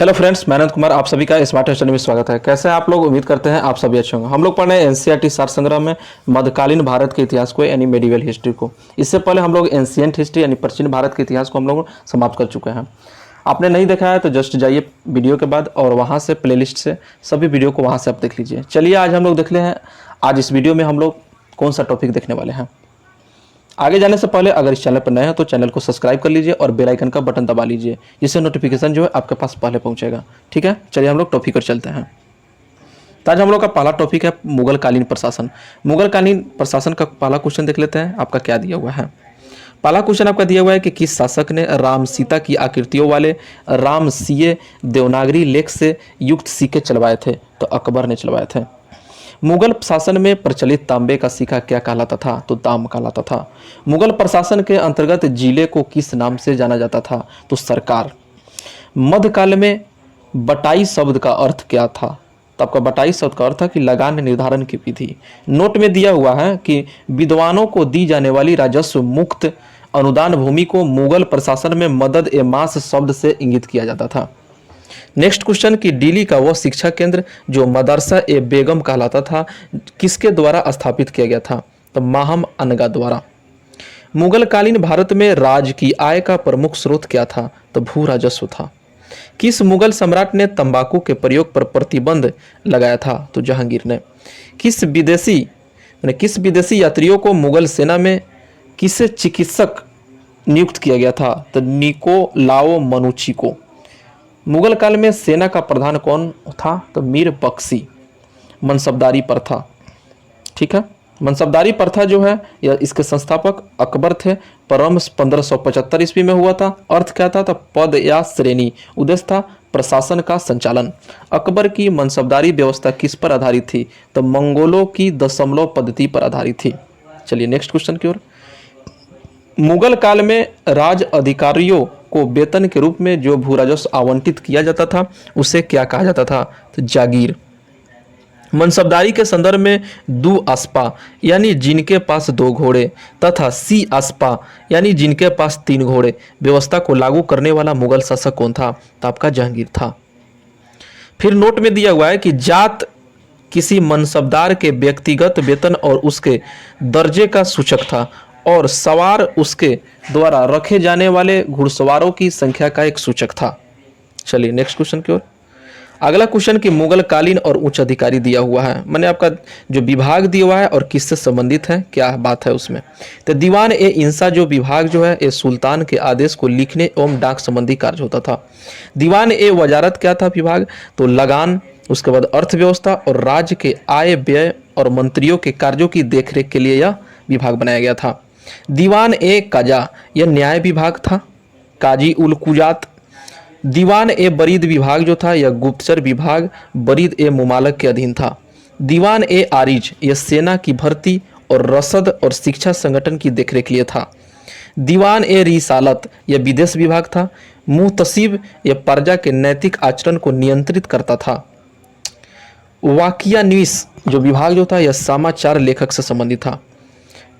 Hello friends, मैं अनंत कुमार आप सभी का स्मार्ट स्टडी में स्वागत है। कैसे हैं आप लोग? उम्मीद करते हैं आप सभी अच्छे होंगे। हम लोग पढ़ रहे हैं एनसीईआरटी सार संग्रह में मध्यकालीन भारत के इतिहास को यानी मेडिवल हिस्ट्री को। इससे पहले हम लोग एंशिएंट हिस्ट्री यानी प्राचीन भारत के इतिहास को हम लोग समाप्त कर चुके हैं। आपने नहीं देखा है तो जस्ट जाइए वीडियो के बाद और वहाँ से प्लेलिस्ट से सभी वीडियो को वहाँ से आप देख लीजिए। चलिए आज हम लोग देख ले हैं, आज इस वीडियो में हम लोग कौन सा टॉपिक देखने वाले हैं। आगे जाने से पहले अगर इस चैनल पर नए हैं तो चैनल को सब्सक्राइब कर लीजिए और बेल आइकन का बटन दबा लीजिए, जिससे नोटिफिकेशन जो है आपके पास पहले पहुंचेगा। ठीक है, चलिए हम लोग टॉपिक पर चलते हैं। तो आज हम लोग का पहला टॉपिक है मुगलकालीन प्रशासन। मुगलकालीन प्रशासन का पहला क्वेश्चन देख लेते हैं। आपका क्या दिया हुआ है? पहला क्वेश्चन आपका दिया हुआ है कि किस शासक ने राम सीता की आकृतियों वाले रामसीय देवनागरी लेख से युक्त सिक्के चलवाए थे? तो अकबर ने चलवाए थे। मुगल शासन में प्रचलित तांबे का सिक्का क्या कहलाता था? तो दाम कहलाता था। मुगल प्रशासन के अंतर्गत जिले को किस नाम से जाना जाता था? तो सरकार। मध्यकाल में बटाई शब्द का अर्थ क्या था? तो आपका बटाई शब्द का अर्थ था कि लगान निर्धारण की विधि। नोट में दिया हुआ है कि विद्वानों को दी जाने वाली राजस्व मुक्त अनुदान भूमि को मुगल प्रशासन में मदद ए मास शब्द से इंगित किया जाता था। नेक्स्ट क्वेश्चन कि दिल्ली का वह शिक्षा केंद्र जो मदरसा ए बेगम कहलाता था किसके द्वारा स्थापित किया गया था? तो माहम अनगा द्वारा। मुगलकालीन भारत में राज की आय का प्रमुख स्रोत क्या था? तो भू राजस्व था। किस मुगल सम्राट ने तंबाकू के प्रयोग पर प्रतिबंध लगाया था? तो जहांगीर ने। किस विदेशी यात्रियों को मुगल सेना में किसे चिकित्सक नियुक्त किया गया था? तो निकोलाओ मनुची को। मुगल काल में सेना का प्रधान कौन था? तो मीर बख्शी। मनसबदारी प्रथा, ठीक है, मनसबदारी प्रथा जो है यह इसके संस्थापक अकबर थे। प्रारंभ 1575 ईस्वी में हुआ था। अर्थ क्या था? तो पद या श्रेणी। उद्देश्य था प्रशासन का संचालन। अकबर की मनसबदारी व्यवस्था किस पर आधारित थी? तो मंगोलों की दशमलव पद्धति पर आधारित थी। चलिए नेक्स्ट क्वेश्चन की ओर। मुगल काल में राज अधिकारियों को वेतन के रूप में जो भू राजस्व आवंटित किया जाता था उसे क्या कहा जाता था? तो जागीर। मनसबदारी के संदर्भ में दू अस्पा यानी जिनके पास 2 घोड़े तथा सी अस्पा यानी जिनके पास 3 घोड़े व्यवस्था को लागू करने वाला मुगल शासक कौन था? तो आपका जहांगीर था। फिर नोट में दिया हुआ है कि जात किसी मनसबदार के व्यक्तिगत वेतन और उसके दर्जे का सूचक था और सवार उसके द्वारा रखे जाने वाले घुड़सवारों की संख्या का एक सूचक था। चलिए नेक्स्ट क्वेश्चन की ओर। अगला क्वेश्चन कि मुगल कालीन और उच्च अधिकारी दिया हुआ है, मैंने आपका जो विभाग दिया हुआ है और किससे संबंधित है, क्या बात है उसमें। तो दीवान ए इंसा जो विभाग जो है ये सुल्तान के आदेश को लिखने एवं डाक संबंधी कार्य होता था। दीवान ए वजारत क्या था विभाग? तो लगान, उसके बाद अर्थव्यवस्था और राज्य के आय व्यय और मंत्रियों के कार्यों की देखरेख के लिए यह विभाग बनाया गया था। दीवान ए कजा यह न्याय विभाग था। काजी उल कुजात। दीवान ए बरीद विभाग जो था यह गुप्तचर विभाग बरीद ए मुमालक के अधीन था। दीवान ए आरिज यह सेना की भर्ती और रसद और शिक्षा संगठन की देखरेख के लिए था। दीवान ए रिसालत यह विदेश विभाग था। मुहतसिब यह प्रजा के नैतिक आचरण को नियंत्रित करता था। वाकिया नवीस जो विभाग जो था यह समाचार लेखक से संबंधित था।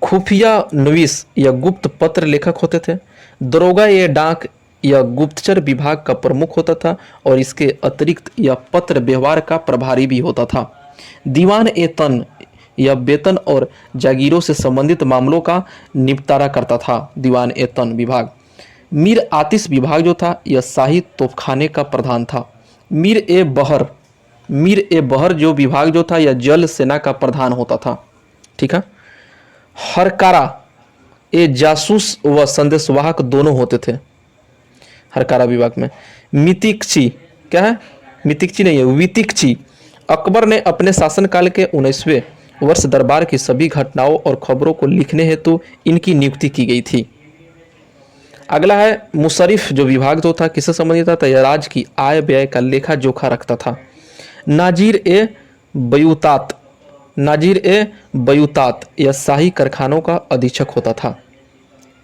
खुफिया नवीस यह गुप्त पत्र लेखक होते थे। दरोगा ये डाक यह गुप्तचर विभाग का प्रमुख होता था और इसके अतिरिक्त यह पत्र व्यवहार का प्रभारी भी होता था। दीवान ए तन यह वेतन और जागीरों से संबंधित मामलों का निपटारा करता था। दीवान ए तन विभाग। मीर आतिश विभाग जो था यह शाही तोपखाने का प्रधान था। मीर ए बहर जो विभाग जो था यह जल सेना का प्रधान होता था। ठीक है। हरकारा ए जासूस व संदेशवाहक दोनों होते थे हरकारा विभाग में। मितिक्षी क्या है? मितिक्षी नहीं है, वितिक्षी। अकबर ने अपने शासनकाल के 19वें वर्ष दरबार की सभी घटनाओं और खबरों को लिखने हेतु इनकी नियुक्ति की गई थी। अगला है मुशर्रिफ जो विभाग जो था किससे संबंधित था? यह राज्य की आय व्यय का लेखा जोखा रखता था। नाजिर ए बयूतात यह शाही कारखानों का अधीक्षक होता था।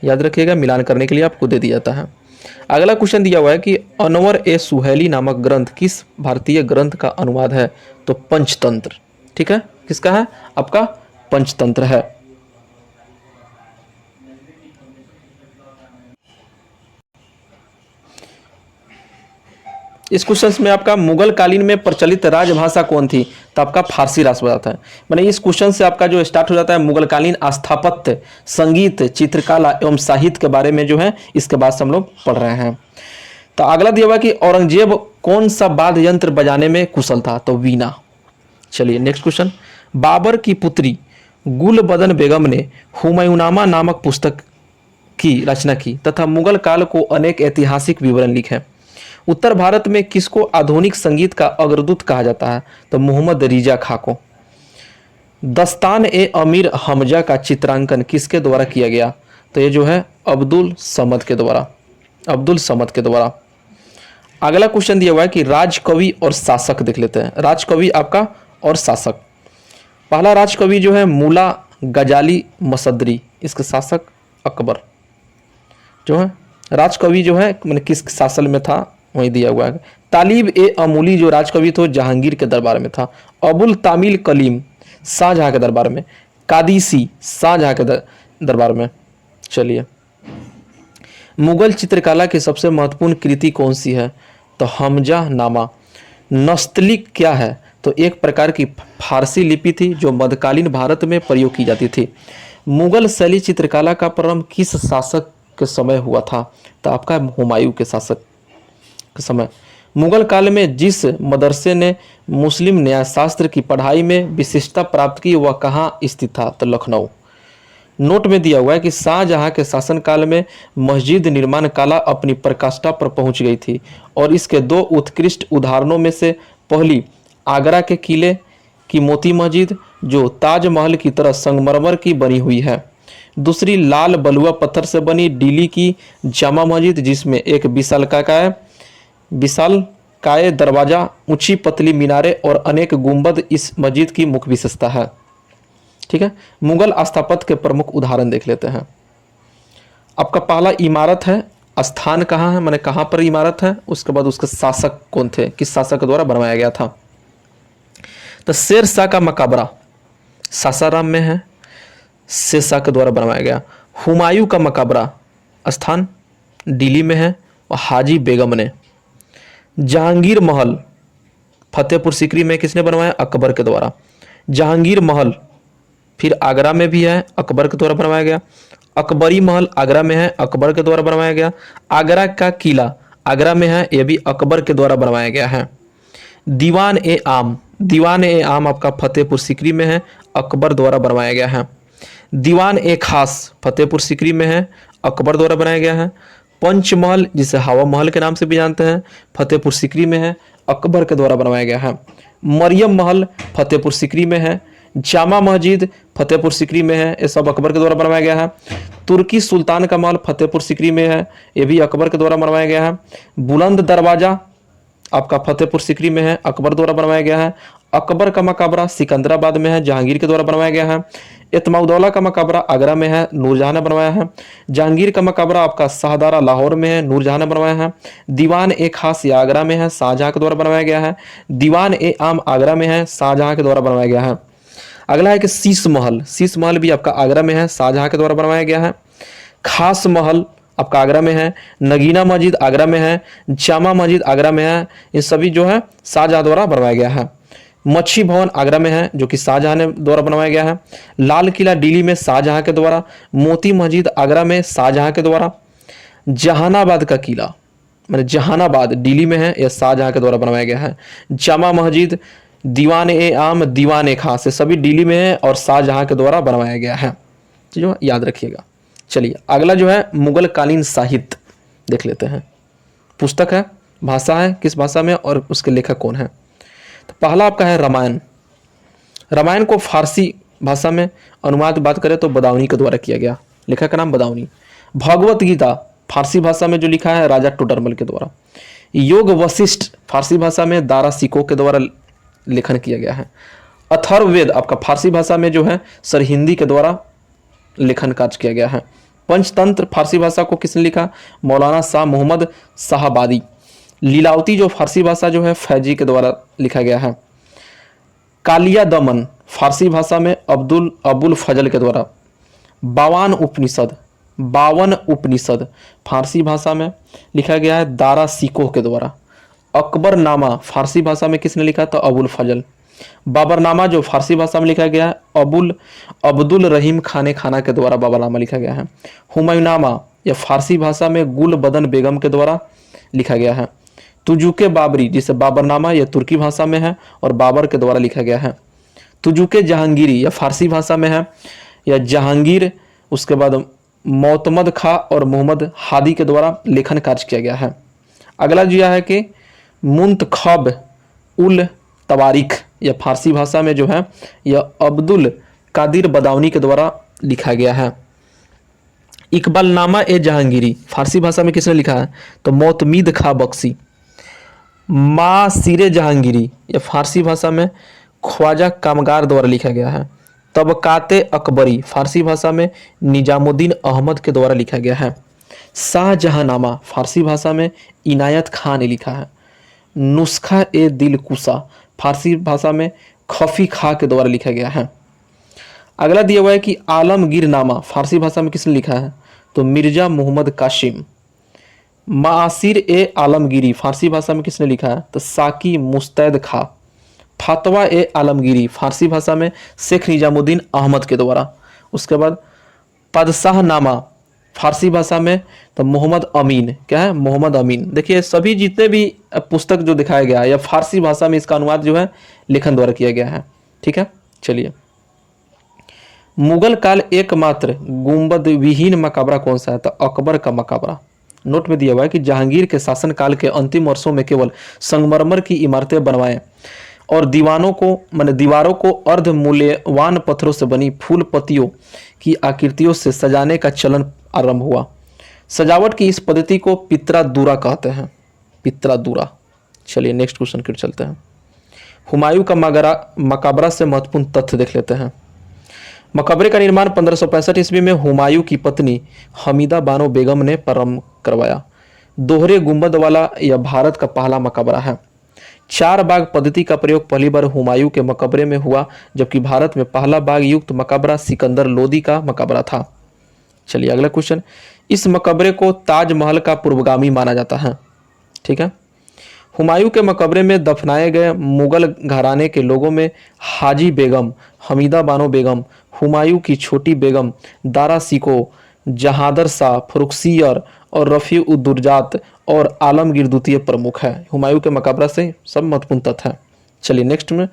याद रखिएगा, मिलान करने के लिए आपको दे दिया जाता है। अगला क्वेश्चन दिया हुआ है कि अनवर ए सुहेली नामक ग्रंथ किस भारतीय ग्रंथ का अनुवाद है? तो पंचतंत्र। ठीक है, किसका है? आपका पंचतंत्र है। इस क्वेश्चन में आपका मुगल कालीन में प्रचलित राजभाषा कौन थी, तो आपका फारसी राजभाषा है। मैंने इस क्वेश्चन से आपका जो स्टार्ट हो जाता है मुगल कालीन स्थापत्य, संगीत, चित्रकला एवं साहित्य के बारे में जो है इसके बाद से हम लोग पढ़ रहे हैं। तो अगला दिया हुआ कि औरंगजेब कौन सा वाद्य यंत्र बजाने में कुशल था, तो वीणा। चलिए नेक्स्ट क्वेश्चन, बाबर की पुत्री गुलबदन बेगम ने हुमायूंनामा नामक पुस्तक की रचना की तथा मुगल काल को अनेक ऐतिहासिक विवरण लिखे। उत्तर भारत में किसको आधुनिक संगीत का अग्रदूत कहा जाता है, तो मोहम्मद रिजा खां को। दस्तान ए अमीर हमजा का चित्रांकन किसके द्वारा किया गया, तो ये जो है अब्दुल समद के द्वारा। अगला क्वेश्चन दिया हुआ है कि राजकवि और शासक देख लेते हैं। राजकवि आपका और शासक, पहला राजकवि जो है मुला गजाली मसदरी, इसके शासक अकबर। जो है राजकवि जो है मैंने किस शासन में था वही दिया हुआ है। तालिब ए अमूली जो राजकवि थे जहांगीर के दरबार में था। अबुल तामिल कलीम शाहजहां के दरबार में। कादिसी शाहजहां के दरबार में। चलिए, मुगल चित्रकला की सबसे महत्वपूर्ण कृति कौन सी है, तो हमजा नामा। नस्तलिक क्या है, तो एक प्रकार की फारसी लिपि थी जो मध्यकालीन भारत में प्रयोग की जाती थी। मुगल शैली चित्रकला का प्रारंभ किस शासक के समय हुआ था, तो आपका हुमायूं के शासक के समय। मुगल काल में जिस मदरसे ने मुस्लिम न्यायशास्त्र की पढ़ाई में विशिष्टता प्राप्त की वह कहाँ स्थित था, तो लखनऊ। नोट में दिया हुआ है कि शाहजहां के शासनकाल में मस्जिद निर्माण कला अपनी प्रकाष्ठा पर पहुंच गई थी और इसके दो उत्कृष्ट उदाहरणों में से पहली आगरा के किले की मोती मस्जिद जो ताजमहल की तरह संगमरमर की बनी हुई है, दूसरी लाल बलुआ पत्थर से बनी दिल्ली की जामा मस्जिद जिसमें एक विशालकाय दरवाजा, ऊंची पतली मीनारें और अनेक गुंबद इस मस्जिद की मुख्य विशेषता है। ठीक है, मुगल स्थापत्य के प्रमुख उदाहरण देख लेते हैं। आपका पहला इमारत है, स्थान कहाँ है, माने कहाँ पर इमारत है, उसके बाद उसके शासक कौन थे, किस शासक द्वारा बनवाया गया था। तो शेर शाह का मकबरा सासाराम में है, शेर शाह के द्वारा बनवाया गया। हुमायूं का मकबरा स्थान दिल्ली में है और हाजी बेगम ने। जहांगीर महल फतेहपुर सीकरी में किसने बनवाया, अकबर के द्वारा। जहांगीर महल फिर आगरा में भी है, अकबर के द्वारा बनवाया गया। अकबरी महल आगरा में है, अकबर के द्वारा बनवाया गया। आगरा का किला आगरा में है, यह भी अकबर के द्वारा बनवाया गया है। दीवान ए आम आपका फतेहपुर सीकरी में है, अकबर द्वारा बनवाया गया है। दीवान ए खास फतेहपुर सीकरी में है, अकबर द्वारा बनाया गया है। पंचमहल जिसे हवा महल के नाम से भी जानते हैं, फतेहपुर सीकरी में है, अकबर के द्वारा बनवाया गया है। मरियम महल फतेहपुर सीकरी में है। जामा मस्जिद फतेहपुर सीकरी में है, ये सब अकबर के द्वारा बनवाया गया है। तुर्की सुल्तान का महल फतेहपुर सीकरी में है, ये भी अकबर के द्वारा बनवाया गया है। बुलंद दरवाजा आपका फतेहपुर सीकरी में है, अकबर द्वारा बनवाया गया है। अकबर का मकबरा सिकंदराबाद में है, जहांगीर के द्वारा बनवाया गया है। इत्माउद्दौला का मकबरा आगरा में है, नूरजहां ने बनवाया है। जहांगीर का मकबरा आपका शाहदारा लाहौर में है, नूरजहां ने बनवाया है। दीवान ए खास आगरा में है, शाहजहां के द्वारा बनवाया गया है। दीवान ए आम आगरा में है, शाहजहां के द्वारा बनवाया गया है। अगला है कि शीश महल भी आपका आगरा में है, शाहजहां के द्वारा बनवाया गया है। खास महल आपका आगरा में है। नगीना मस्जिद आगरा में है, जामा मस्जिद आगरा में है, ये सभी जो है शाहजहां द्वारा बनवाया गया है। मच्छी भवन आगरा में है जो कि शाहजहां ने द्वारा बनवाया गया है। लाल किला दिल्ली में शाहजहां के द्वारा। मोती मस्जिद आगरा में शाहजहां के द्वारा। जहानाबाद का किला मतलब जहानाबाद दिल्ली में है, यह शाहजहां के द्वारा बनवाया गया है। जामा मस्जिद, दीवान ए आम, दीवान ए खास, ये सभी दिल्ली में है और शाहजहां के द्वारा बनवाया गया है, जो याद रखिएगा। चलिए अगला जो है मुगल कालीन साहित्य देख लेते हैं। पुस्तक है, भाषा है, किस भाषा में और उसके लेखक कौन है। तो पहला आपका है रामायण। रामायण को फारसी भाषा में अनुवाद बात करें तो बदाऊनी के द्वारा किया गया, लेखक का नाम बदाऊनी। भगवत गीता फारसी भाषा में जो लिखा है राजा टोडरमल के द्वारा। योग वशिष्ठ फारसी भाषा में दारा सिको के द्वारा लेखन किया गया है। अथर्ववेद आपका फारसी भाषा में जो है सरहिंदी के द्वारा लेखन कार्य किया गया है। पंचतंत्र फारसी भाषा को किसने लिखा, मौलाना शाह मोहम्मद साहबादी। लीलावती जो फारसी भाषा जो है फैजी के द्वारा लिखा गया है। कालिया दमन फारसी भाषा में अबुल फजल के द्वारा। 52 उपनिषद फारसी भाषा में लिखा गया है दारा सिकोह के द्वारा। अकबरनामा फारसी भाषा में किसने लिखा? तो अबुल फजल। बाबरनामा जो फारसी भाषा में लिखा गया है, अब्दुल रहीम खाने खाना के द्वारा बाबरनामा लिखा गया है। हुमायूंनामा यह फारसी भाषा में गुल बदन बेगम के द्वारा लिखा गया है। तुजुके बाबरी जिसे बाबरनामा यह तुर्की भाषा में है और बाबर के द्वारा लिखा गया है। तुजुके जहांगीरी यह फारसी भाषा में है, यह जहांगीर उसके बाद मोतमद खा और मोहम्मद हादी के द्वारा लेखन कार्य किया गया है। अगला जो है कि मुंतखब उल तवारीख यह फारसी भाषा में जो है यह अब्दुल कादिर बदाउनी के द्वारा लिखा गया है। इकबालनामा ए जहांगीरी फारसी भाषा में किसने लिखा है? तो मोतमीद खा बख्शी। मासिरे जहांगीरी यह फारसी भाषा में ख्वाजा कामगार द्वारा लिखा गया है। तबकाते अकबरी फारसी भाषा में निजामुद्दीन अहमद के द्वारा लिखा गया है। शाहजहांनामा फारसी भाषा में इनायत खान ने लिखा है। नुस्खा ए दिलकुशा फारसी भाषा में खफी खा के द्वारा लिखा गया है। अगला दिया हुआ है कि आलमगीरनामा फारसी भाषा में किसने लिखा है? तो मिर्जा मोहम्मद कासिम। मासिर ए आलमगीरी फारसी भाषा में किसने लिखा है? तो साकी मुस्तैद खा। फातवा ए आलमगीरी फारसी भाषा में शेख निजामुद्दीन अहमद के द्वारा। उसके बाद पदशाहनामा फारसी भाषा में तो मोहम्मद अमीन, क्या है? मोहम्मद अमीन। देखिए सभी जितने भी पुस्तक जो दिखाया गया है या फारसी भाषा में इसका अनुवाद जो है लेखन द्वारा किया गया है। ठीक है, चलिए। मुगल काल एकमात्र गुंबद विहीन मकबरा कौन सा है? तो अकबर का मकबरा। नोट में दिया हुआ है कि जहांगीर के शासनकाल के अंतिम वर्षों में केवल संगमरमर की इमारतें बनवाएं और दीवारों को अर्ध मूल्यवान पत्थरों से बनी फूल पत्तियों की आकृतियों से सजाने का चलन आरंभ हुआ। सजावट की इस पद्धति को पित्रादूरा कहते हैं। पित्रादूरा। चलिए नेक्स्ट क्वेश्चन की ओर चलते हैं। हुमायूं का मकबरा से महत्वपूर्ण तथ्य देख लेते हैं। मकबरे का निर्माण 1565 ईस्वी में हुमायूं की पत्नी हमीदा बानो बेगम ने प्रारंभ करवाया। दोहरे गुंबद वाला यह भारत का पहला मकबरा है। 4 बाग पद्धति का प्रयोग पहली बार हुमायूं के मकबरे में हुआ, जबकि भारत में पहला बाग युक्त मकबरा सिकंदर लोदी का मकबरा था। चलिए अगला क्वेश्चन। इस मकबरे को ताजमहल का पूर्वगामी माना जाता है। ठीक है। हुमायूं के मकबरे में दफनाए गए मुगल घराने के लोगों में हाजी बेगम, हमीदा बानो बेगम, हुमायूं की छोटी बेगम दारा सिको, जहादर शाह, फरुखसियर और रफ़ी उद दुर्जात और आलमगीर द्वितीय प्रमुख है। हुमायूं के मकबरा से सब महत्वपूर्ण तथ्य है। चलिए नेक्स्ट में।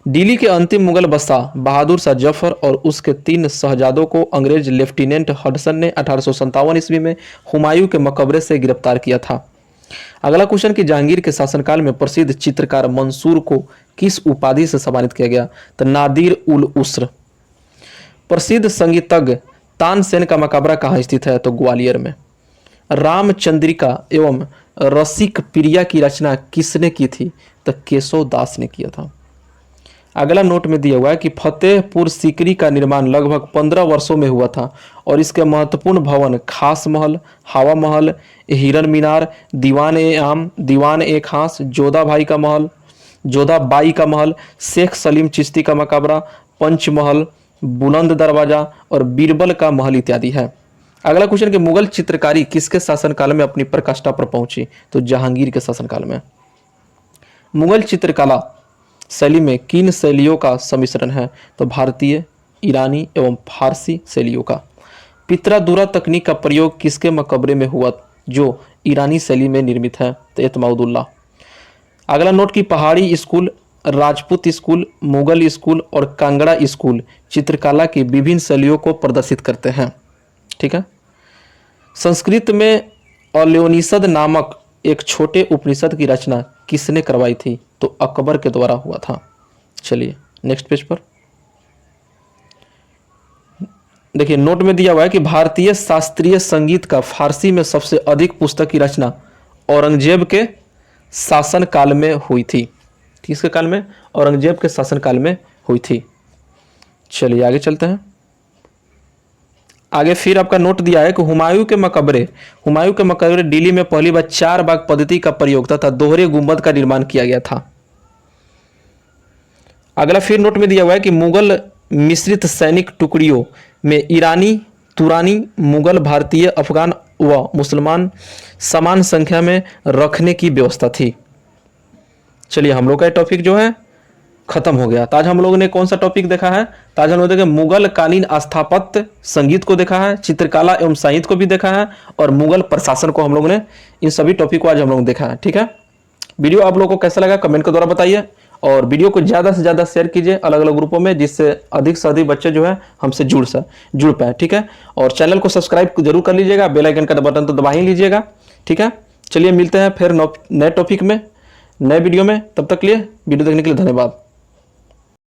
दिल्ली के अंतिम मुगल बादशाह बहादुर शाह जफर और उसके 3 शहजादों को अंग्रेज लेफ्टिनेंट हडसन ने 1857 ईस्वी में हुमायूं के मकबरे से गिरफ्तार किया था। अगला क्वेश्चन कि जहांगीर के शासनकाल में प्रसिद्ध चित्रकार मंसूर को किस उपाधि से सम्मानित किया गया? तो नादिर उल उस्र। प्रसिद्ध संगीतज्ञ तानसेन का मकबरा कहाँ स्थित है? तो ग्वालियर में। रामचंद्रिका एवं रसिक प्रिया की रचना किसने की थी? तो केशव दास ने किया था। अगला नोट में दिया हुआ है कि फतेहपुर सीकरी का निर्माण लगभग 15 वर्षों में हुआ था और इसके महत्वपूर्ण भवन खास महल, हवा महल, हिरन मीनार, दीवान ए आम, दीवान ए खास, जोधाबाई का महल, शेख सलीम चिश्ती का मकबरा, पंच महल, बुलंद दरवाजा और बीरबल का महल इत्यादि है। अगला क्वेश्चन कि मुगल चित्रकारी किसके शासनकाल में अपनी प्रकाष्ठा पर पहुंची? तो जहांगीर के शासनकाल में। मुगल चित्रकला शैली में किन शैलियों का सम्मिश्रण है? तो भारतीय, ईरानी एवं फारसी शैलियों का। पित्रादूरा तकनीक का प्रयोग किसके मकबरे में हुआ जो ईरानी शैली में निर्मित है? तो एतमाउद्दौला। अगला नोट की पहाड़ी school, Rajput school, Mughal school और कांगड़ा स्कूल चित्रकला की विभिन्न शैलियों को प्रदर्शित करते हैं। ठीक है। संस्कृत में अल्योनिषद नामक एक छोटे उपनिषद की रचना किसने करवाई थी? तो अकबर के द्वारा हुआ था। चलिए नेक्स्ट पेज पर देखिए। नोट में दिया हुआ है कि भारतीय शास्त्रीय संगीत का फारसी में सबसे अधिक पुस्तक की रचना औरंगजेब के शासन काल में हुई थी। किसके काल में? औरंगजेब के शासन काल में हुई थी। चलिए आगे चलते हैं। आगे फिर आपका नोट दिया है कि हुमायूं के मकबरे दिल्ली में पहली बार 4 बाग पद्धति का प्रयोग तथा दोहरे गुंबद का निर्माण किया गया था। अगला फिर नोट में दिया हुआ है कि मुगल मिश्रित सैनिक टुकड़ियों में ईरानी, तुरानी, मुगल, भारतीय, अफगान व मुसलमान समान संख्या में रखने की व्यवस्था थी। चलिए हम लोग का टॉपिक जो है खत्म हो गया। तो आज हम लोगों ने कौन सा टॉपिक देखा है? तो आज हम लोग देखे मुगल कालीन स्थापत्य संगीत को देखा है, चित्रकला एवं साहित्य को भी देखा है, और मुगल प्रशासन को हम लोगों ने, इन सभी टॉपिक को आज हम लोग देखा है। ठीक है, वीडियो आप लोगों को कैसा लगा कमेंट के द्वारा बताइए, और वीडियो को ज़्यादा से ज़्यादा शेयर कीजिए अलग अलग ग्रुपों में, जिससे अधिक से अधिक बच्चे जो है हमसे जुड़ पाए। ठीक है, और चैनल को सब्सक्राइब जरूर कर लीजिएगा, बेल आइकन का बटन तो दबा ही लीजिएगा। ठीक है, चलिए मिलते हैं फिर नए टॉपिक में, नए वीडियो में। तब तक के लिए वीडियो देखने के लिए धन्यवाद।